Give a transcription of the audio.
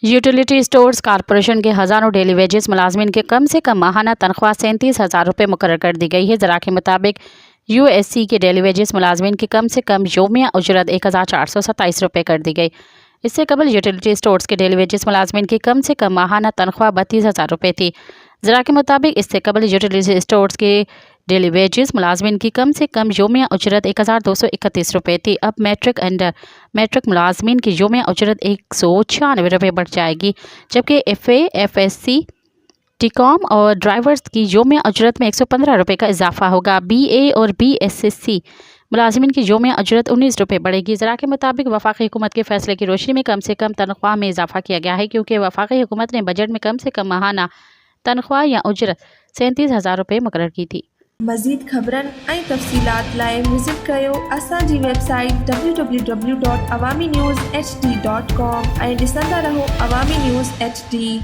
Utility stores corporation के हज़ारों daily wages मुलाजमीन के कम से कम माहाना तनख्वाह 37,000 रुपये मुकर्रर कर दी गई है। ज़रा के मुताबिक यूएससी के डेली वेजेस मुलाजमीन की कम से कम योमिया उजरत 1,427 रुपये कर दी गई। इससे कबल यूटिलिटी स्टोर्स के डेली वेजेस मुलाजमीन की कम से कम माहाना तनख्वाह 32,000 रुपये थी। ज़रा के मुताबिक इससे कबल यूटिलिटी स्टोर्स के डेली वेजेस मुलाजमीन की कम से कम योमिया उजरत 1,231 रुपये थी। अब मैट्रिक अंडर मैट्रिक मुलाजमीन की योमिया उजरत 196 रुपये बढ़ जाएगी, जबकि FA, FSC, टीकॉम और ड्राइवर्स की योमिया उजरत में 115 रुपये का इजाफा होगा। BA और BSSC मुलाजमीन की योमिया उजरत 19 रुपये बढ़ेगी। ज़रा के मुताबिक वफाकी हुकूमत के फैसले की रोशनी में कम से कम तनख्वाह में इजाफा किया गया है, क्योंकि वफाकी हुकूमत ने बजट में कम से कम माहाना तनख्वाह या उजरत 37,000 रुपये मुकर्रर की थी। मज़ीद ख़बरन ऐं तफ़सीलात लाइ विज़िट कयो असांजी वेबसाइट www.awamiNewsHD.com ऐं ॾिसंदा रहो अवामी न्यूज़ HD।